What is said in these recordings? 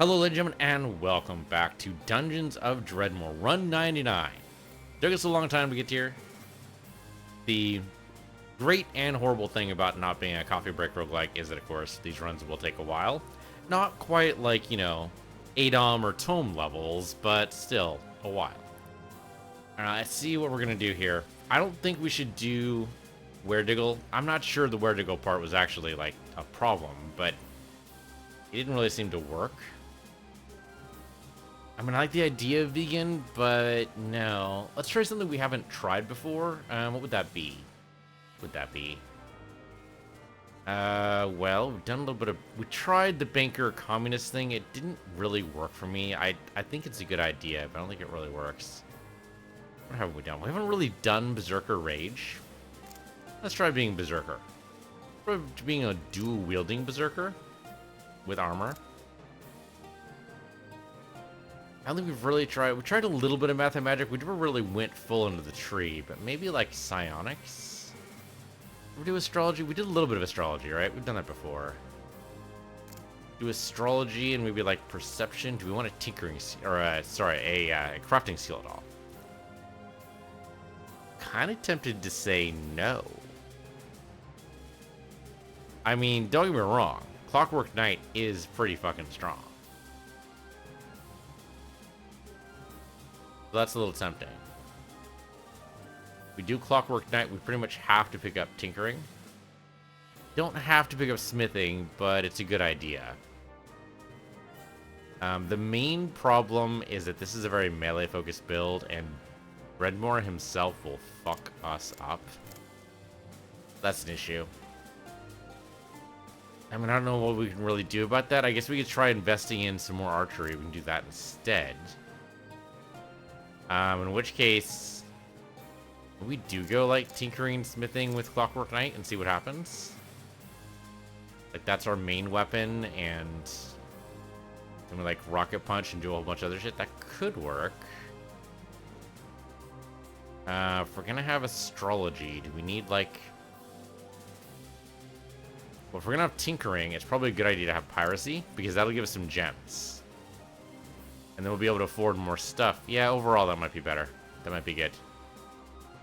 Hello, ladies and gentlemen, and welcome back to Dungeons of Dredmor, Run 99. Took us a long time to get here. The great and horrible thing about not being a coffee break roguelike is that, of course, these runs will take a while. Not quite like, ADOM or Tome levels, but still a while. Let's see what we're going to do here. I don't think we should do Werediggle. I'm not sure the Werediggle part was actually, like, a problem, but it didn't really seem to work. I mean, I like the idea of vegan, but no. Let's try something we haven't tried before. What would that be? Well, we've done a little bit of... We tried the banker communist thing. It didn't really work for me. I think it's a good idea, but I don't think it really works. What have we done? We haven't really done Berserker Rage. Let's try being Berserker. Try being a dual-wielding Berserker with armor. I don't think we've really tried. We tried a little bit of Math and Magic. We never really went full into the tree, but maybe like psionics. Did we do astrology? We did a little bit of astrology, right? We've done that before. Do astrology and maybe like perception. Do we want a tinkering or a crafting skill at all? Kind of tempted to say no. I mean, don't get me wrong. Clockwork Knight is pretty fucking strong. That's a little tempting. We do Clockwork Knight, we pretty much have to pick up Tinkering. Don't have to pick up Smithing, but it's a good idea. The main problem is that this is a very melee-focused build, and Dredmor himself will fuck us up. That's an issue. I mean, I don't know what we can really do about that. I guess we could try investing in some more archery. We can do that instead. In which case, we do go like tinkering, smithing with Clockwork Knight and see what happens. Like that's our main weapon, and then we like rocket punch and do a whole bunch of other shit. That could work. If we're gonna have astrology, do we need like? Well, if we're gonna have tinkering, it's probably a good idea to have piracy because that'll give us some gems. And then we'll be able to afford more stuff. Yeah, overall, that might be better. That might be good.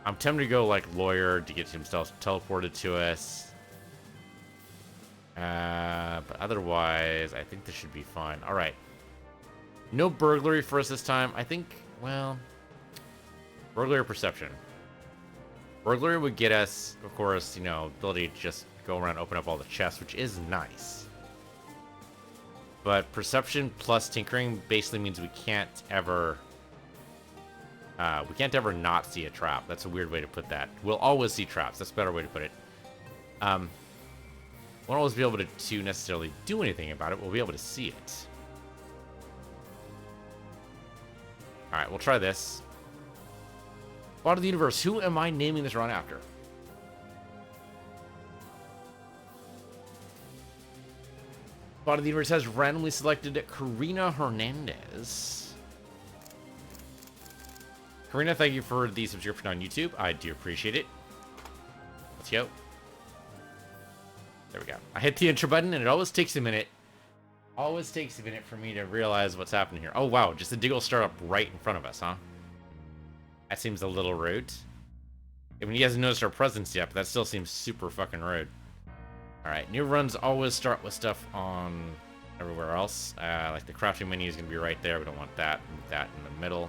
I'm tempted to go, like, lawyer to get himself teleported to us. But otherwise, I think this should be fine. All right. No burglary for us this time. I think, well, burglary or perception. Burglary would get us, of course, ability to just go around and open up all the chests, which is nice. But perception plus tinkering basically means we can't ever not see a trap. That's a weird way to put that. We'll always see traps. That's a better way to put it. Won't always be able to necessarily do anything about it. We'll be able to see it. All right, we'll try this. God of the Universe. Who am I naming this run after? God of the Universe has randomly selected Karina Hernandez. Karina, thank you for the subscription on YouTube. I do appreciate it. Let's go. There we go. I hit the intro button, and it always takes a minute. Always takes a minute for me to realize what's happening here. Oh, wow. Just the Diggle start up right in front of us, huh? That seems a little rude. I mean, he hasn't noticed our presence yet, but that still seems super fucking rude. Alright, new runs always start with stuff on everywhere else. Like the crafting menu is going to be right there. We don't want that. Move that in the middle.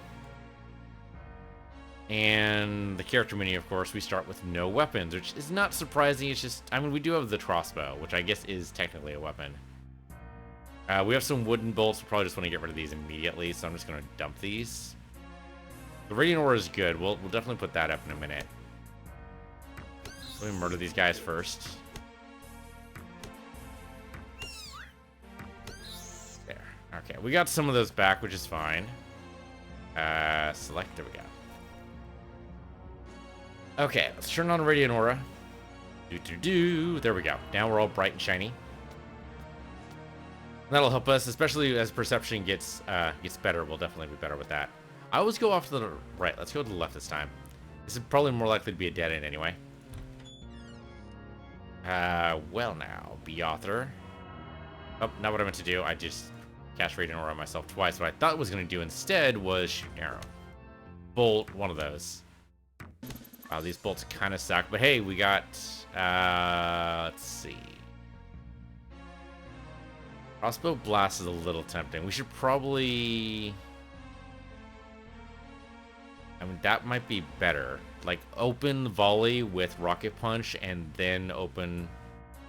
And the character menu, of course, we start with no weapons, which is not surprising. It's just, I mean, we do have the crossbow, which I guess is technically a weapon. We have some wooden bolts. We probably just want to get rid of these immediately, so I'm just going to dump these. The radiant ore is good. We'll definitely put that up in a minute. Let me murder these guys first. Okay, we got some of those back, which is fine. Select, there we go. Okay, let's turn on Radiant Aura. There we go. Now we're all bright and shiny. That'll help us, especially as perception gets better. We'll definitely be better with that. I always go off to the right. Let's go to the left this time. This is probably more likely to be a dead end anyway. Well now, be author. Oh, not what I meant to do. I just cast Radiant Aura on myself twice. What I thought it was going to do instead was shoot an arrow. Bolt, one of those. Wow, these bolts kind of suck. But hey, we got... let's see. Crossbow Blast is a little tempting. We should probably... I mean, that might be better. Like, open volley with Rocket Punch and then open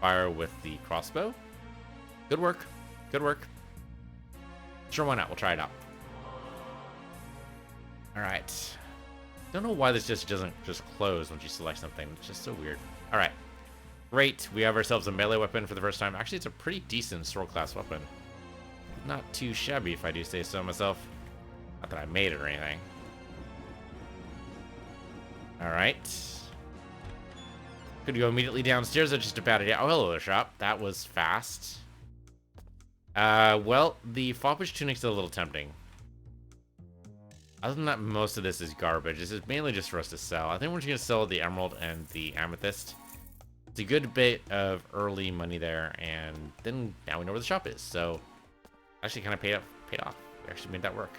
fire with the crossbow. Good work. Good work. Sure, why not? We'll try it out. Alright. Don't know why this just doesn't just close once you select something. It's just so weird. Alright. Great. We have ourselves a melee weapon for the first time. Actually, it's a pretty decent sword class weapon. Not too shabby, if I do say so myself. Not that I made it or anything. Alright. Could go immediately downstairs. That's just a bad idea. Oh, hello there, shop. That was fast. Well, the Foppish Tunic's a little tempting. Other than that, most of this is garbage. This is mainly just for us to sell. I think we're just going to sell the Emerald and the Amethyst. It's a good bit of early money there, and then now we know where the shop is. So, actually kind of paid off. We actually made that work.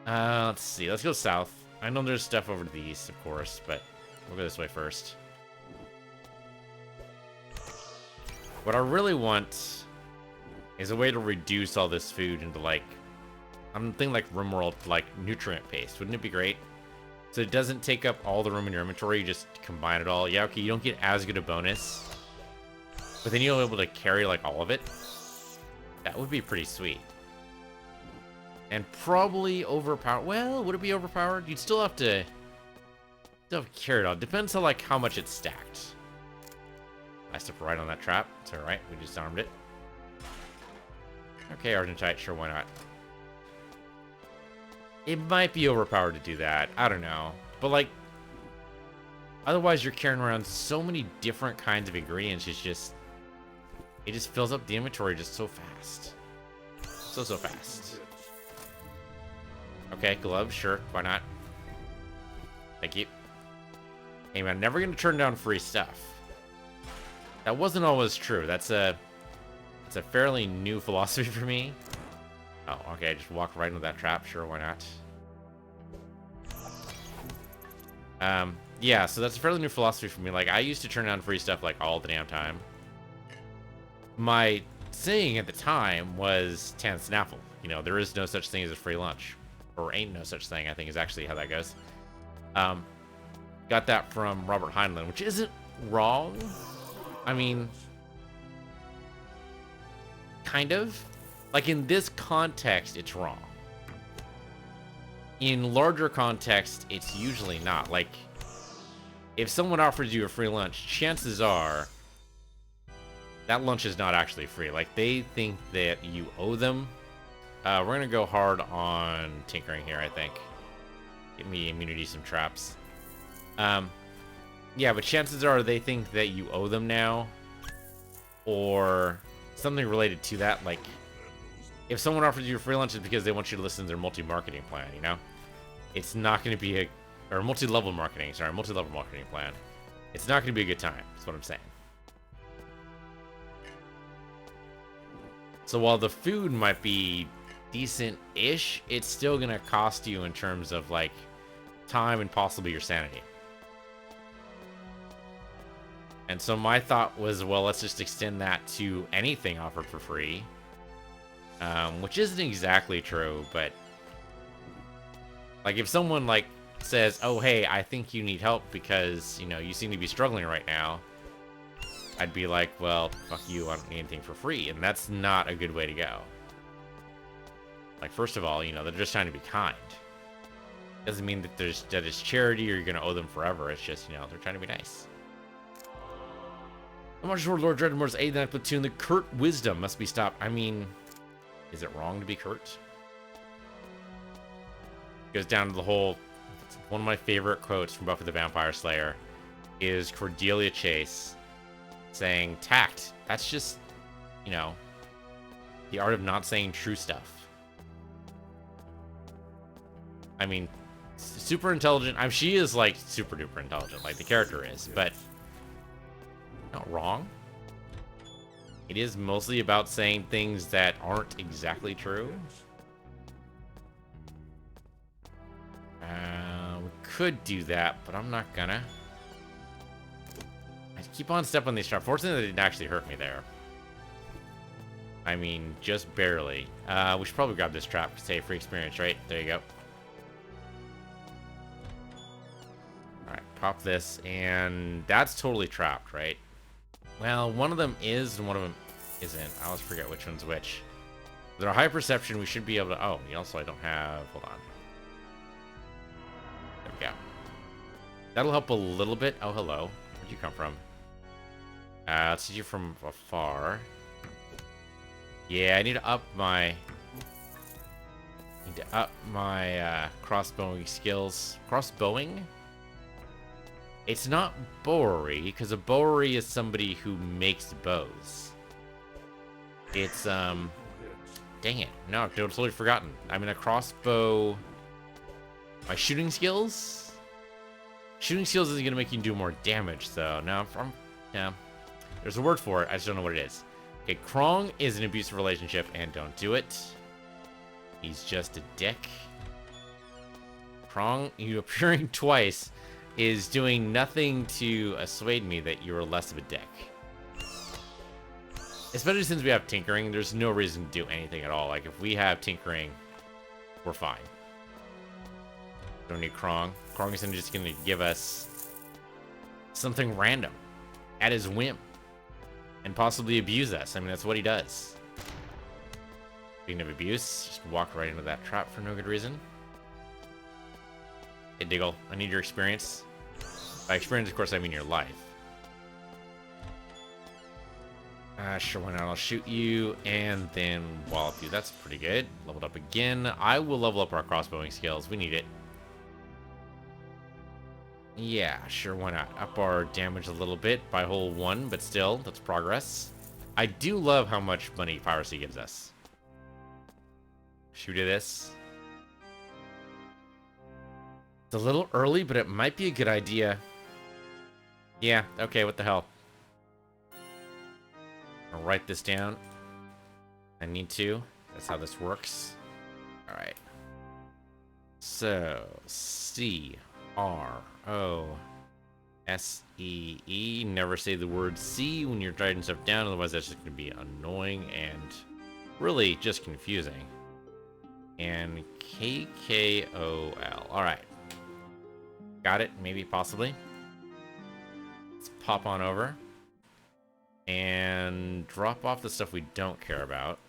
Let's see. Let's go south. I know there's stuff over to the east, of course, but we'll go this way first. What I really want is a way to reduce all this food into, like, I'm thinking like RimWorld, like nutrient paste. Wouldn't it be great? So it doesn't take up all the room in your inventory. You just combine it all. Yeah, okay, you don't get as good a bonus, but then you'll be able to carry like all of it. That would be pretty sweet. And probably overpowered. Well, would it be overpowered? You'd still have to carry it all. Depends on like how much it's stacked. I stepped right on that trap. It's alright. We just armed it. Okay, Argentite. Sure, why not? It might be overpowered to do that. I don't know. But, like, otherwise you're carrying around so many different kinds of ingredients. It just fills up the inventory just so fast. So fast. Okay, gloves. Sure. Why not? Thank you. Hey, man, never going to turn down free stuff. That wasn't always true. That's a fairly new philosophy for me. Oh, okay, just walk right into that trap. Sure, why not? Yeah, so that's a fairly new philosophy for me. Like, I used to turn down free stuff, like, all the damn time. My saying at the time was Tan Snaffle. You know, there is no such thing as a free lunch. Or ain't no such thing, I think, is actually how that goes. Got that from Robert Heinlein, which isn't wrong. I mean, kind of. Like, in this context, it's wrong. In larger context, it's usually not. Like, if someone offers you a free lunch, chances are that lunch is not actually free. Like, they think that you owe them. We're going to go hard on tinkering here, I think. Get me immunity to some traps. Yeah, but chances are they think that you owe them now. Or something related to that, like... If someone offers you a free lunch, it's because they want you to listen to their multi-marketing plan, you know? It's not going to be or multi-level marketing, sorry, multi-level marketing plan. It's not going to be a good time, that's what I'm saying. So while the food might be decent-ish, it's still going to cost you in terms of, like, time and possibly your sanity. And so my thought was, well, let's just extend that to anything offered for free. Which isn't exactly true, but like if someone like says, oh, hey, I think you need help because, you know, you seem to be struggling right now, I'd be like, well, fuck you, I don't need anything for free. And that's not a good way to go. Like, first of all, you know, they're just trying to be kind. Doesn't mean that it's charity or you're going to owe them forever. It's just, you know, they're trying to be nice. I'm not sure Lord Dredmor's 89th platoon, the curt wisdom must be stopped. I mean... Is it wrong to be curt? Goes down to the whole... One of my favorite quotes from Buffy the Vampire Slayer is Cordelia Chase saying, tact. That's just, you know, the art of not saying true stuff. I mean, super intelligent. She is, like, super duper intelligent, like the character is, but not wrong. It is mostly about saying things that aren't exactly true. We could do that, but I'm not gonna. I keep on stepping on these traps. Fortunately, they didn't actually hurt me there. I mean, just barely. We should probably grab this trap to save free experience, right? There you go. Alright, pop this, and that's totally trapped, right? Well, one of them is, and one of them isn't. I always forget which one's which. With our high perception, we should be able to... Oh, also I don't have... Hold on. There we go. That'll help a little bit. Oh, hello. Where'd you come from? Let's see you from afar. Yeah, I need to up my... crossbowing skills. Crossbowing? It's not bowery, because a bowery is somebody who makes bows. It's, dang it. No, I've totally forgotten. I mean, a crossbow... My shooting skills? Shooting skills isn't going to make you do more damage, though. No, yeah. There's a word for it. I just don't know what it is. Okay, Krong is an abusive relationship, and don't do it. He's just a dick. Krong, you appearing twice, is doing nothing to assuade me that you are less of a dick. Especially since we have Tinkering, there's no reason to do anything at all. Like, if we have Tinkering, we're fine. Don't need Krong. Krong is just going to give us something random at his whim and possibly abuse us. I mean, that's what he does. Speaking of abuse, just walk right into that trap for no good reason. Hey, Diggle, I need your experience. By experience, of course, I mean your life. Sure, why not? I'll shoot you and then wallop you. That's pretty good. Leveled up again. I will level up our crossbowing skills. We need it. Yeah, sure, why not? Up our damage a little bit by a whole 1, but still, that's progress. I do love how much money piracy gives us. Should we do this? It's a little early, but it might be a good idea. Yeah, okay, what the hell? I'll write this down. I need to. That's how this works. Alright. So, C-R-O-S-E-E. Never say the word C when you're writing stuff down, otherwise that's just going to be annoying and really just confusing. And K-K-O-L. Alright. Got it, maybe, possibly. Let's pop on over. And drop off the stuff we don't care about.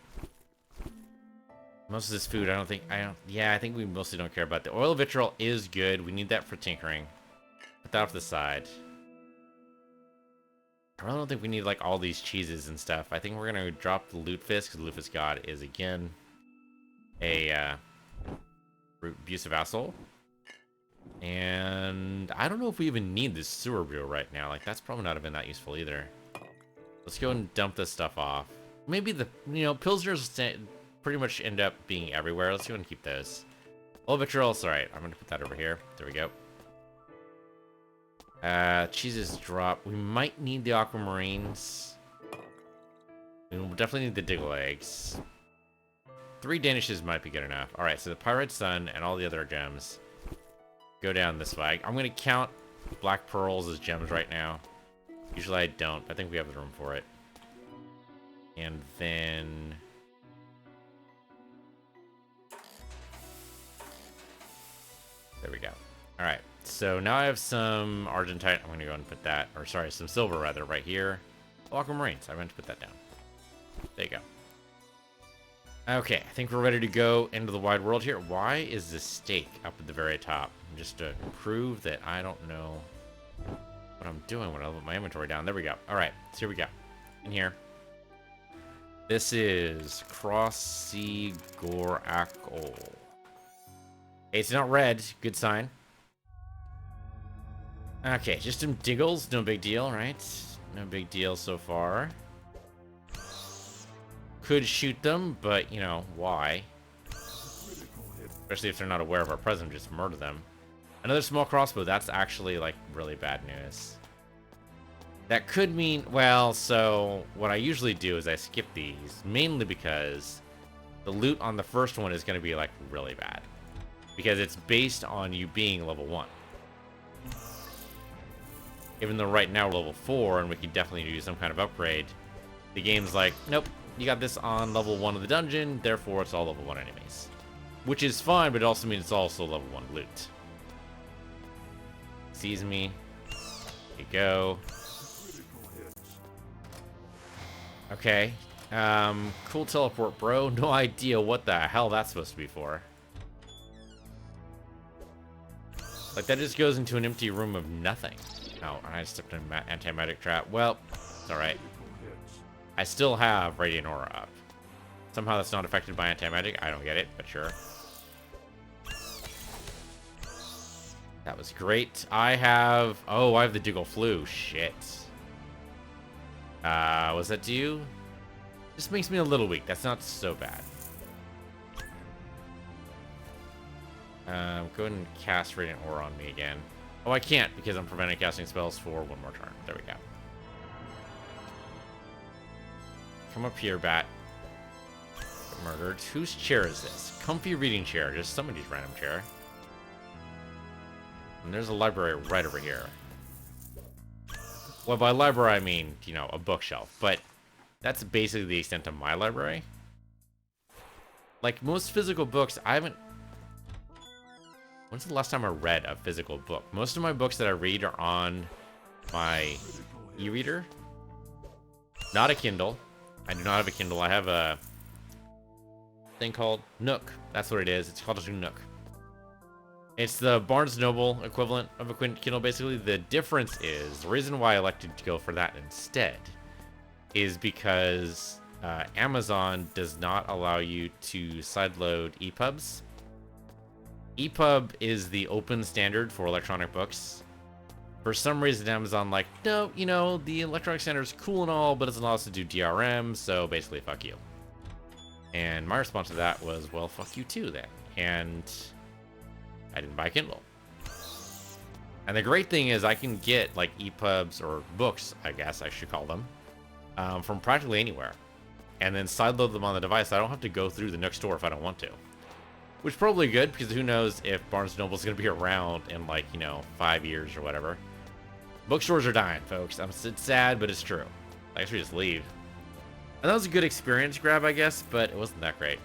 Most of this food, I think we mostly don't care about. The oil vitriol is good. We need that for tinkering. Put that off the side. I really don't think we need, like, all these cheeses and stuff. I think we're going to drop the Lutefisk, because Lutefisk God is, again, a abusive asshole. And I don't know if we even need this sewer wheel right now. Like, that's probably not even that useful either. Let's go and dump this stuff off. Maybe the, Pilsners pretty much end up being everywhere. Let's go and keep those. Oil vitriol's alright. I'm going to put that over here. There we go. Cheeses drop. We might need the aquamarines. We'll definitely need the diggle eggs. 3 danishes might be good enough. Alright, so the Pyrite Sun and all the other gems go down this way. I'm going to count black pearls as gems right now. Usually I don't, but I think we have the room for it. And then... there we go. Alright, so now I have some Argentite. I'm going to go and put that, or sorry, some silver rather, right here. Aquamarines, I meant to put that down. There you go. Okay, I think we're ready to go into the wide world here. Why is the steak up at the very top? Just to prove that I don't know what I'm doing when I put my inventory down. There we go. Alright, so here we go. In here. This is Cross Sea Gorakol. It's not red. Good sign. Okay, just some diggles. No big deal, right? No big deal so far. Could shoot them, but, why? Especially if they're not aware of our presence, just murder them. Another small crossbow. That's actually, like, really bad news. That could mean, well, so what I usually do is I skip these, mainly because the loot on the first one is going to be, like, really bad. Because it's based on you being level 1. Even though right now we're level 4 and we can definitely do some kind of upgrade, the game's like, nope, you got this on level 1 of the dungeon, therefore it's all level 1 enemies. Which is fine, but it also means it's also level 1 loot. Sees me. Here you go. Okay. Cool teleport, bro. No idea what the hell that's supposed to be for. Like, that just goes into an empty room of nothing. Oh, I stepped in an anti-magic trap. Well, it's alright. I still have Radiant Aura up. Somehow that's not affected by anti-magic. I don't get it, but sure. That was great. I have... Oh, I have the Diggle Flu. Shit. Was that you? This makes me a little weak. That's not so bad. Go ahead and cast Radiant Aura on me again. Oh, I can't because I'm preventing casting spells for one more turn. There we go. Come up here, bat. Get murdered. Whose chair is this? Comfy reading chair. Just somebody's random chair. And there's a library right over here. Well, by library, I mean, you know, a bookshelf. But that's basically the extent of my library. Like, most physical books, I haven't... When's the last time I read a physical book? Most of my books that I read are on my e-reader. Not a Kindle. I do not have a Kindle. I have a thing called Nook. That's what it is. It's called a Nook. It's the Barnes & Noble equivalent of a Kindle, basically. The difference is, the reason why I elected to go for that instead is because Amazon does not allow you to sideload EPUBs. EPUB is the open standard for electronic books. For some reason, Amazon like, no, you know, the electronic standard is cool and all, but it doesn't allow us to do DRM, so basically, fuck you. And my response to that was, well, fuck you too, then. And I didn't buy Kindle. And the great thing is I can get, like, EPUBs, or books, I guess I should call them, from practically anywhere. And then sideload them on the device. I don't have to go through the Nook store if I don't want to. Which is probably good, because who knows if Barnes & Noble is going to be around in, like, you know, 5 years or whatever. Bookstores are dying, folks. It's sad, but it's true. I guess we just leave. And that was a good experience grab, I guess, but it wasn't that great.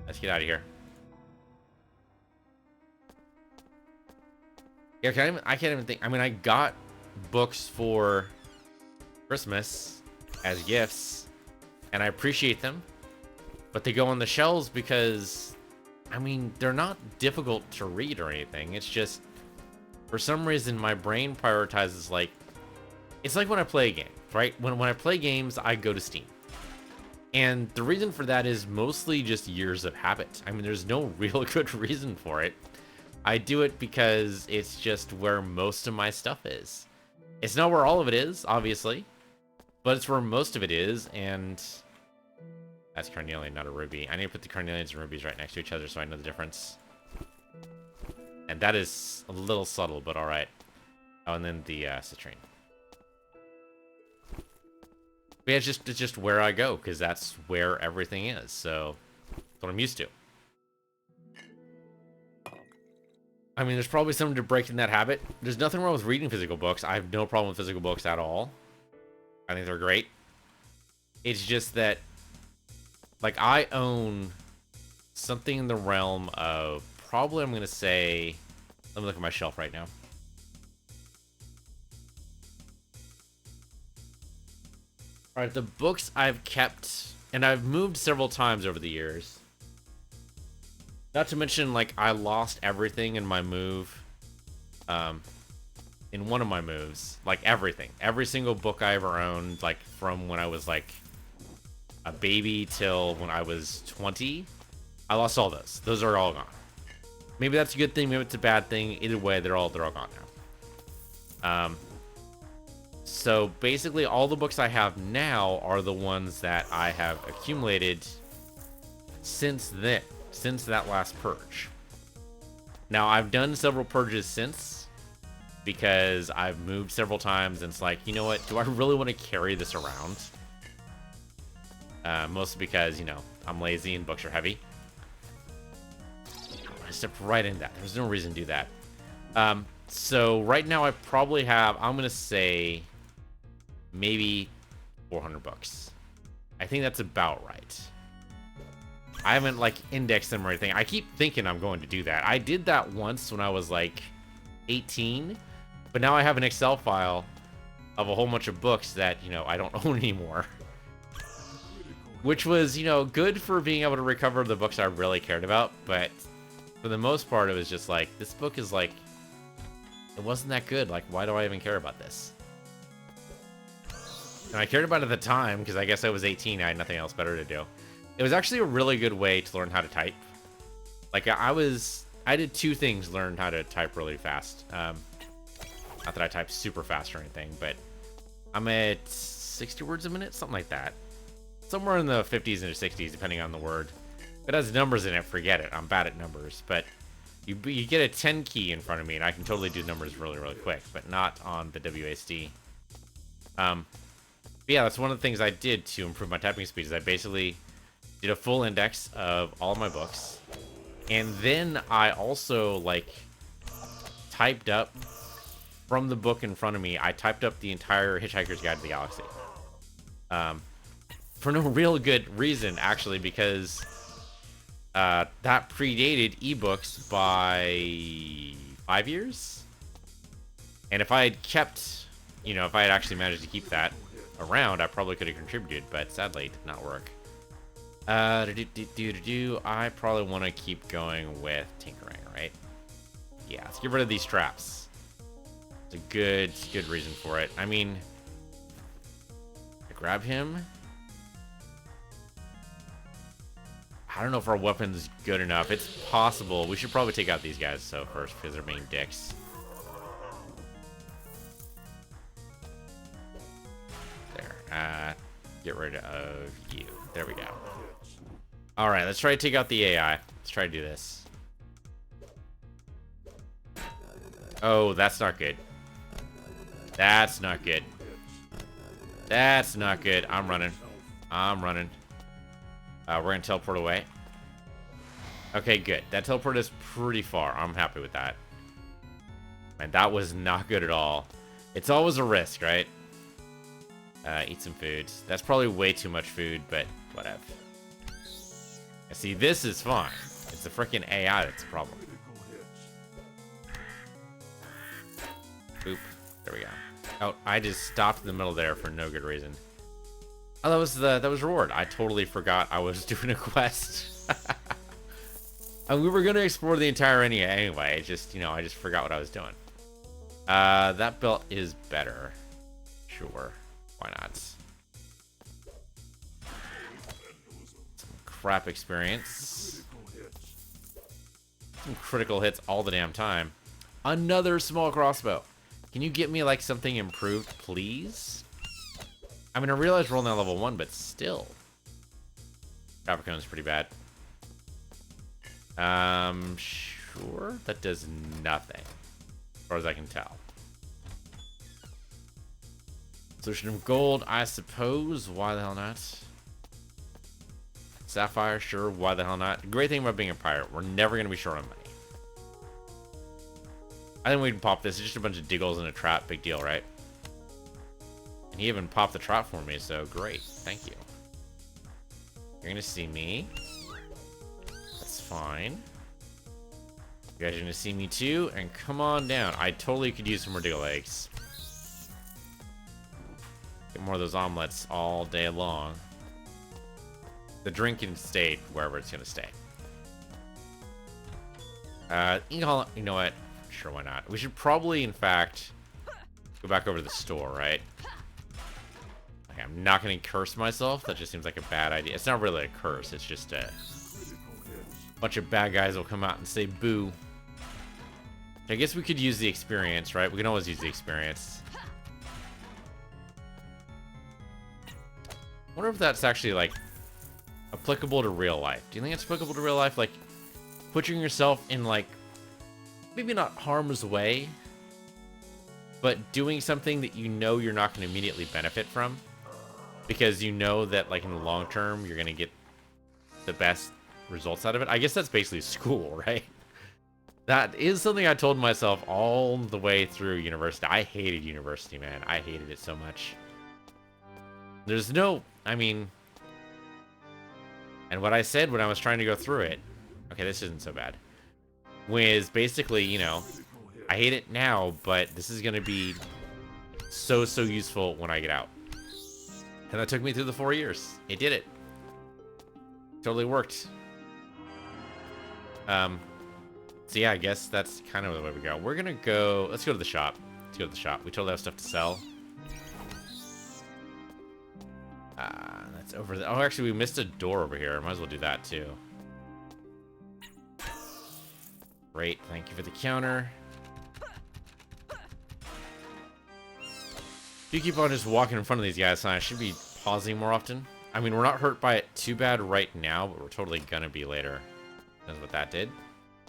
Let's get out of here. Yeah, I can't even think. I mean, I got books for Christmas as gifts, and I appreciate them. But they go on the shelves because, I mean, they're not difficult to read or anything. It's just, for some reason, my brain prioritizes, like, it's like when I play a game, right? When I play games, I go to Steam. And the reason for that is mostly just years of habit. I mean, there's no real good reason for it. I do it because it's just where most of my stuff is. It's not where all of it is, obviously, but it's where most of it is, and... That's carnelian, not a ruby. I need to put the carnelians and rubies right next to each other so I know the difference. And that is a little subtle, but alright. Oh, and then the citrine. But yeah, it's just where I go, because that's where everything is. So, that's what I'm used to. I mean, there's probably something to breaking that habit. There's nothing wrong with reading physical books. I have no problem with physical books at all. I think they're great. It's just that, like, I own something in the realm of, probably I'm going to say, let me look at my shelf right now. Alright, the books I've kept, and I've moved several times over the years. Not to mention, like, I lost everything in my move. In one of my moves. Like, everything. Every single book I ever owned, like, from when I was, like, a baby till when I was 20, I lost all those. Those are all gone. Maybe that's a good thing, maybe it's a bad thing. Either way, they're all gone now. So basically all the books I have now are the ones that I have accumulated since then, since that last purge. Now I've done several purges since, because I've moved several times, and it's like, you know what? Do I really want to carry this around? Mostly because, you know, I'm lazy and books are heavy. I stepped right in that. There's no reason to do that. So right now I probably have, I'm going to say, maybe 400 books. I think that's about right. I haven't, like, indexed them or anything. I keep thinking I'm going to do that. I did that once when I was, like, 18. But now I have an Excel file of a whole bunch of books that, you know, I don't own anymore. Which was, you know, good for being able to recover the books I really cared about. But for the most part, it was just like, this book is, like, it wasn't that good. Like, why do I even care about this? And I cared about it at the time because I guess I was 18. I had nothing else better to do. It was actually a really good way to learn how to type. Like, I did two things, learn how to type really fast. Not that I type super fast or anything, but I'm at 60 words a minute, something like that. Somewhere in the 50s and 60s, depending on the word. If it has numbers in it, forget it. I'm bad at numbers, but you get a 10 key in front of me, and I can totally do numbers really, really quick, but not on the WASD. But yeah, that's one of the things I did to improve my typing speed, is I basically did a full index of all of my books, and then I also, like, typed up from the book in front of me, I typed up the entire Hitchhiker's Guide to the Galaxy. For no real good reason, actually, because that predated ebooks by 5 years. And if I had kept, you know, if I had actually managed to keep that around, I probably could have contributed, but sadly it did not work. I probably want to keep going with tinkering, right? Yeah, let's get rid of these traps. It's a good reason for it. I mean, I grab him. I don't know if our weapon's good enough. It's possible. We should probably take out these guys so first because they're being dicks. There. Get rid of you. There we go. All right, let's try to take out the AI. Let's try to do this. Oh, that's not good. That's not good. That's not good. I'm running. We're gonna teleport away. Okay, good. That teleport is pretty far. I'm happy with that. Man, that was not good at all. It's always a risk, right? Eat some food. That's probably way too much food, but whatever. See, this is fine. It's the freaking AI that's the problem. Boop. There we go. Oh, I just stopped in the middle there for no good reason. Oh, that was reward. I totally forgot I was doing a quest. And we were gonna explore the entire area anyway. It's just, you know, I just forgot what I was doing. That belt is better. Sure. Why not? Some crap experience. Some critical hits all the damn time. Another small crossbow. Can you get me, like, something improved, please? I mean, I realize we're only on level 1, but still. Capricorn is pretty bad. Sure. That does nothing, as far as I can tell. Solution of gold, I suppose. Why the hell not? Sapphire, sure. Why the hell not? The great thing about being a pirate, we're never going to be short on money. I think we can pop this. It's just a bunch of diggles and a trap. Big deal, right? And he even popped the trap for me, so great. Thank you. You're going to see me. That's fine. You guys are going to see me too, and come on down. I totally could use some more diggle eggs. Get more of those omelets all day long. The drink can stay wherever it's going to stay. You know what? Sure, why not? We should probably, in fact, go back over to the store, right? Okay, I'm not going to curse myself. That just seems like a bad idea. It's not really a curse. It's just a bunch of bad guys will come out and say boo. I guess we could use the experience, right? We can always use the experience. I wonder if that's actually, like, applicable to real life. Do you think it's applicable to real life? Like, putting yourself in, like, maybe not harm's way, but doing something that you know you're not going to immediately benefit from, because you know that, like, in the long term, you're going to get the best results out of it. I guess that's basically school, right? That is something I told myself all the way through university. I hated university, man. I hated it so much. There's no, I mean, and what I said when I was trying to go through it, okay, this isn't so bad, was basically, you know, I hate it now, but this is going to be so useful when I get out. And that took me through the 4 years. It did it. Totally worked. So yeah, I guess that's kind of the way we go. We're gonna go, let's go to the shop. Let's go to the shop. We totally have stuff to sell. That's over there. Oh, actually, we missed a door over here. Might as well do that too. Great, thank you for the counter. If you keep on just walking in front of these guys, I should be pausing more often. I mean, we're not hurt by it too bad right now, but we're totally gonna be later. That's what that did.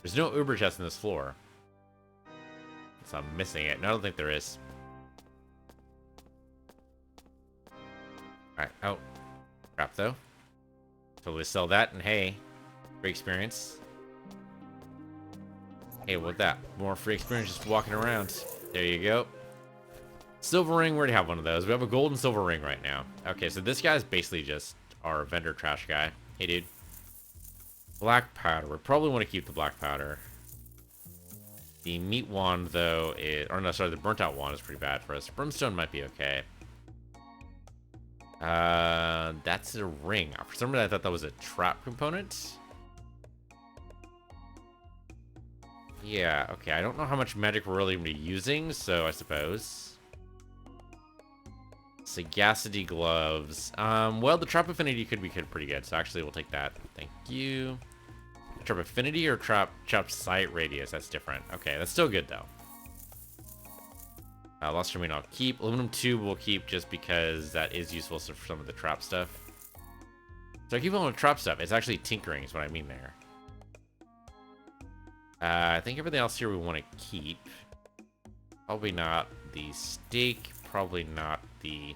There's no Uber chest in this floor. So I'm missing it. No, I don't think there is. Alright, oh. Crap, though. Totally sell that, and hey, free experience. Hey, what that? More free experience just walking around. There you go. Silver ring, we already have one of those. We have a gold and silver ring right now. Okay, so this guy's basically just our vendor trash guy. Hey, dude. Black powder. We probably want to keep the black powder. The meat wand, though, is... Or no, sorry, the burnt out wand is pretty bad for us. Brimstone might be okay. That's a ring. For some reason, I thought that was a trap component. Yeah, okay. I don't know how much magic we're really going to be using, so I suppose... Sagacity gloves. Well, the trap affinity could be pretty good, so actually we'll take that. Thank you. Trap affinity or trap sight radius? That's different. Okay, that's still good though. Lustrumine I'll keep. Aluminum tube we'll keep just because that is useful for some of the trap stuff. So I keep on with trap stuff. It's actually tinkering is what I mean there. I think everything else here we want to keep. Probably not the steak. Probably not the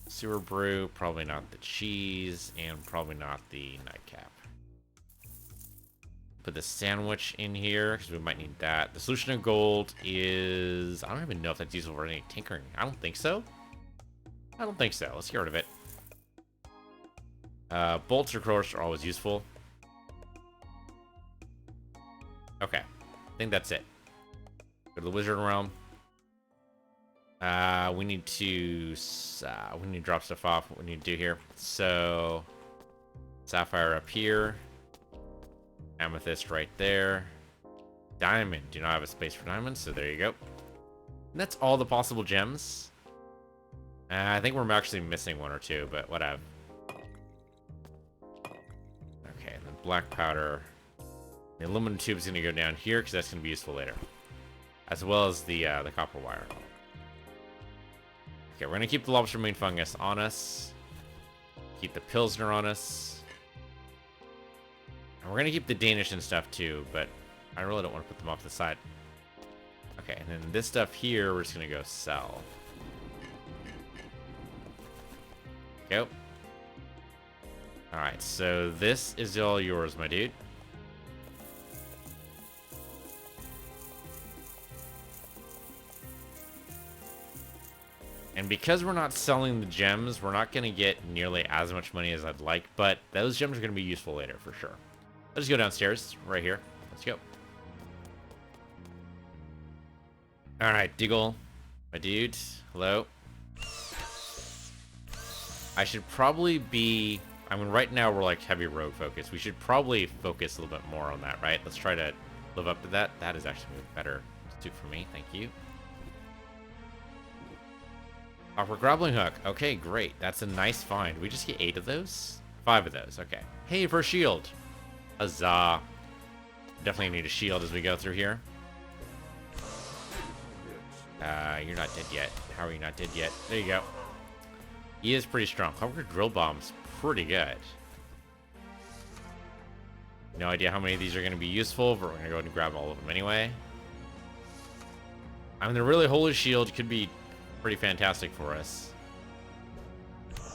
sewer brew. Probably not the cheese. And probably not the nightcap. Put the sandwich in here because we might need that. The solution of gold is... I don't even know if that's useful for any tinkering. I don't think so. I don't think so. Let's get rid of it. Bolts, of course, are always useful. Okay. I think that's it. Go to the wizard realm. We need to drop stuff off. What we need to do here. So, sapphire up here. Amethyst right there. Diamond. Do not have a space for diamonds, so there you go. And that's all the possible gems. I think we're actually missing one or two, but whatever. Okay, and then black powder. The aluminum tube is going to go down here because that's going to be useful later, as well as the copper wire. Okay, we're going to keep the lobster marine fungus on us. Keep the pilsner on us. And we're going to keep the Danish and stuff too, but I really don't want to put them off the side. Okay, and then this stuff here, we're just going to go sell. Go. Alright, so this is all yours, my dude. And because we're not selling the gems, we're not going to get nearly as much money as I'd like, but those gems are going to be useful later for sure. Let's go downstairs, right here. Let's go. Alright, Diggle, my dude. Hello. I should probably be... I mean, right now we're like heavy rogue focus. We should probably focus a little bit more on that, right? Let's try to live up to that. That is actually a better suit for me. Thank you. Copper grappling hook. Okay, great. That's a nice find. We just get 8 of those? 5 of those. Okay. Hey, for a shield. Huzzah. Definitely need a shield as we go through here. You're not dead yet. How are you not dead yet? There you go. He is pretty strong. Copper drill bomb's pretty good. No idea how many of these are going to be useful, but we're going to go ahead and grab all of them anyway. I mean, the really holy shield could be pretty fantastic for us.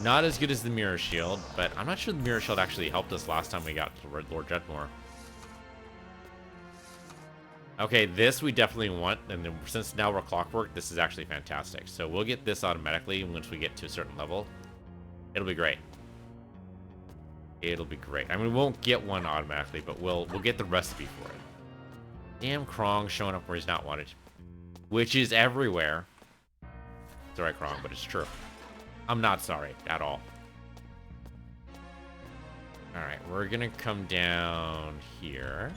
Not as good as the mirror shield, but I'm not sure the mirror shield actually helped us last time we got to Lord Dredmor. Okay, this we definitely want, and then since now we're clockwork, this is actually fantastic. So we'll get this automatically once we get to a certain level. It'll be great. It'll be great. I mean, we won't get one automatically, but we'll get the recipe for it. Damn Krong showing up where he's not wanted. Which is everywhere. Sorry, Krong, but it's true. I'm not sorry at all. Alright, we're gonna come down here.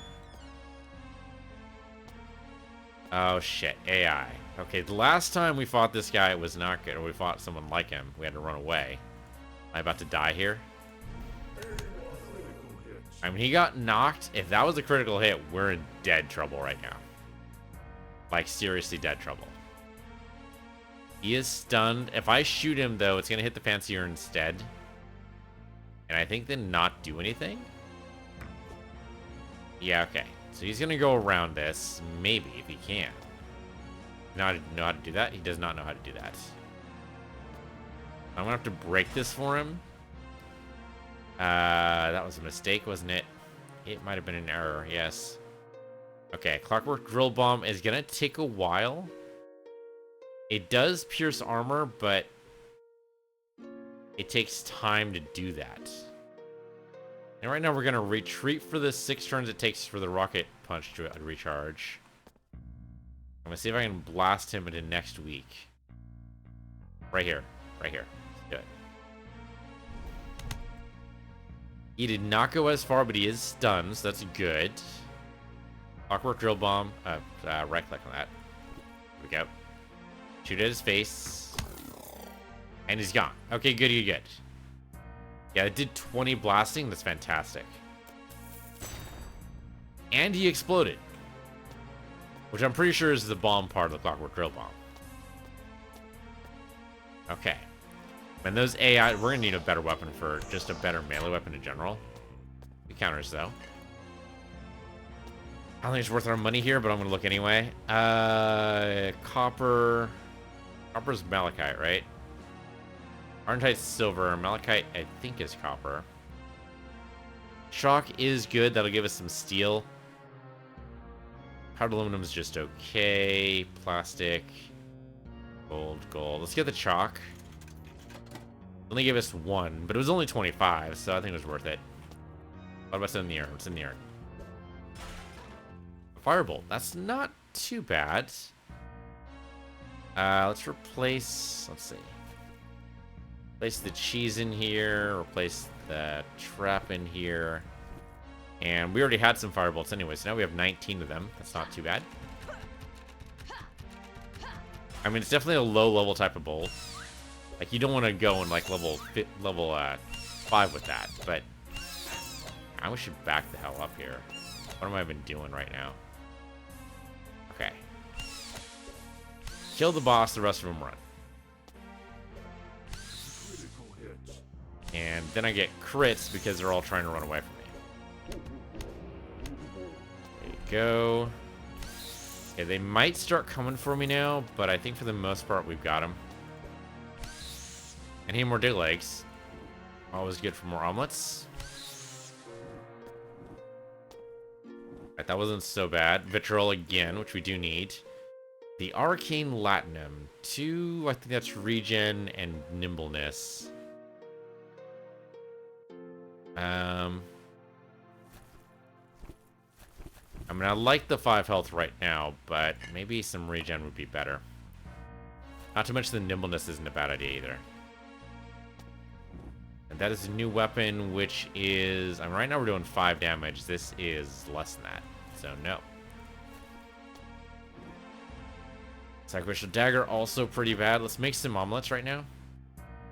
Oh shit, AI. Okay, the last time we fought this guy, it was not good, or we fought someone like him. We had to run away. Am I about to die here? I mean, he got knocked. If that was a critical hit, we're in dead trouble right now. Like, seriously dead trouble. He is stunned. If I shoot him, though, it's going to hit the fancier instead. And I think then not do anything? Yeah, okay. So he's going to go around this. Maybe, if he can. Not know how to do that? He does not know how to do that. I'm going to have to break this for him. That was a mistake, wasn't it? It might have been an error, yes. Okay, Clockwork Drill Bomb is going to take a while. It does pierce armor, but it takes time to do that. And right now we're going to retreat for the 6 turns it takes for the rocket punch to recharge. I'm going to see if I can blast him into next week. Right here. Right here. Let's do it. He did not go as far, but he is stunned, so that's good. Clockwork Drill Bomb. Right click on that. Here we go. Shoot at his face. And he's gone. Okay, good, good, good. Yeah, it did 20 blasting. That's fantastic. And he exploded. Which I'm pretty sure is the bomb part of the Clockwork Drill Bomb. Okay. And those AI, we're going to need a better weapon for just a better melee weapon in general. The counters, though. I don't think it's worth our money here, but I'm going to look anyway. Copper. Copper's malachite, right? Argentite's silver. Malachite, I think, is copper. Chalk is good. That'll give us some steel. Powdered aluminum is just okay. Plastic. Gold, gold. Let's get the chalk. Only gave us 1, but it was only 25, so I think it was worth it. What about what's in the air? What's in the air? Firebolt. That's not too bad. Let's replace... Let's see. Place the cheese in here. Replace the trap in here. And we already had some firebolts anyway, so now we have 19 of them. That's not too bad. I mean, it's definitely a low-level type of bolt. Like, you don't want to go in, like, level 5 with that, but... I should back the hell up here. What am I even doing right now? Okay. Kill the boss, the rest of them run. And then I get crits because they're all trying to run away from me. There you go. Okay, they might start coming for me now, but I think for the most part we've got them. And need more dig legs. Always good for more omelets. Right, that wasn't so bad. Vitriol again, which we do need. The Arcane Latinum. 2, I think that's regen and nimbleness. I mean, I like the 5 health right now, but maybe some regen would be better. Not to mention the nimbleness isn't a bad idea either. And that is a new weapon, which is... I mean, right now we're doing 5 damage. This is less than that, so no. Sacrificial Dagger, also pretty bad. Let's make some omelets right now.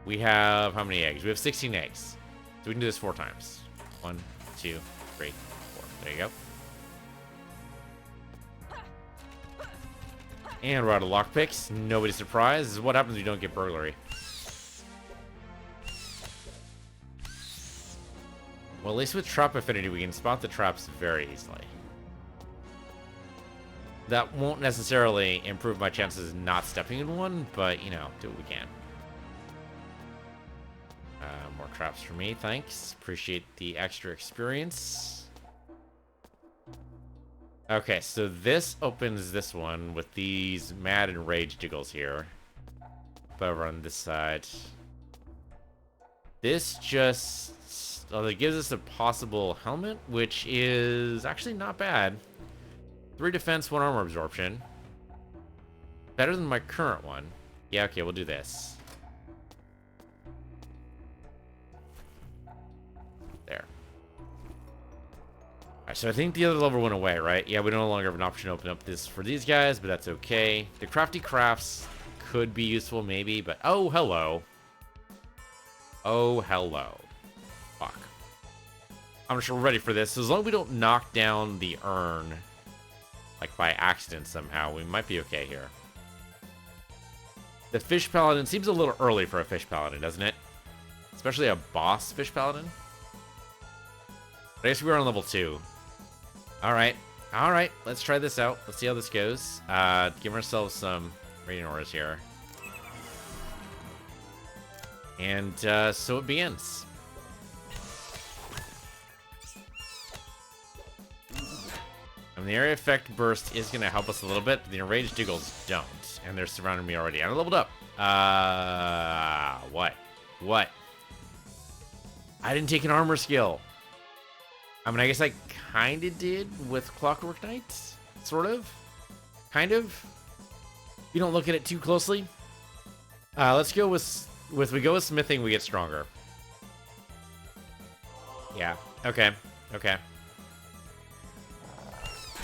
We have... how many eggs? We have 16 eggs. So we can do this 4 times. 1, 2, 3, 4. There you go. And we're out of lockpicks. Nobody's surprised. This is what happens when you don't get burglary. Well, at least with trap affinity, we can spot the traps very easily. That won't necessarily improve my chances of not stepping in one, but, you know, do what we can. More traps for me, thanks. Appreciate the extra experience. Okay, so this opens this one with these mad and rage jiggles here. But over on this side. This just... Oh, it gives us a possible helmet, which is actually not bad. 3 defense, 1 armor absorption. Better than my current one. Yeah, okay, we'll do this. There. Alright, so I think the other level went away, right? Yeah, we no longer have an option to open up this for these guys, but that's okay. The crafty crafts could be useful, maybe, but... Oh, hello. Oh, hello. Fuck. I'm not sure we're ready for this. So as long as we don't knock down the urn, like by accident somehow, we might be okay here. The fish paladin seems a little early for a fish paladin, doesn't it? Especially a boss fish paladin. But I guess we were on level 2. Alright. Alright, let's try this out. Let's see how this goes. Give ourselves some radiant auras here. And so it begins. And the area effect burst is going to help us a little bit, but the enraged diggles don't. And they're surrounding me already. And I leveled up. What? What? I didn't take an armor skill. I mean, I guess I kind of did with Clockwork Knight. Sort of. Kind of. If you don't look at it too closely. Let's go with we go with smithing, we get stronger. Yeah. Okay. Okay.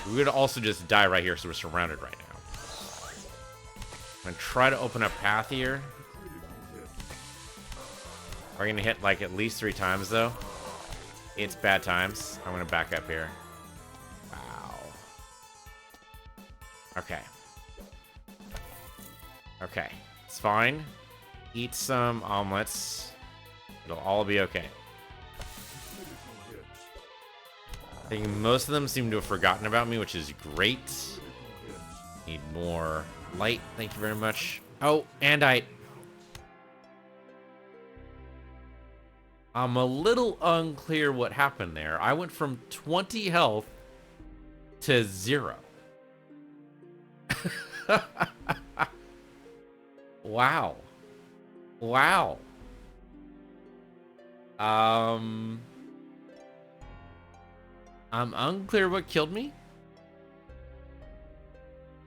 We would also just die right here, so we're surrounded right now. I'm gonna try to open a path here. We're gonna hit like at least 3 times though. It's bad times. I'm gonna back up here. Wow. Okay. Okay. It's fine. Eat some omelets. It'll all be okay. I think most of them seem to have forgotten about me, which is great. Need more light. Thank you very much. Oh, and I'm a little unclear what happened there. I went from 20 health to 0. Wow. Wow. I'm unclear what killed me.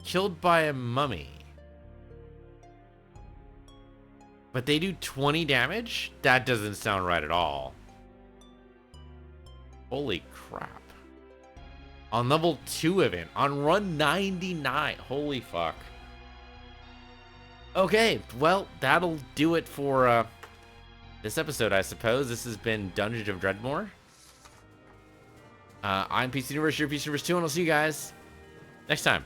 Killed by a mummy. But they do 20 damage? That doesn't sound right at all. Holy crap. On level 2 event. On run 99. Holy fuck. Okay, well, that'll do it for this episode, I suppose. This has been Dungeons of Dredmor. I'm PC Universe, you're PC Universe 2, and I'll see you guys next time.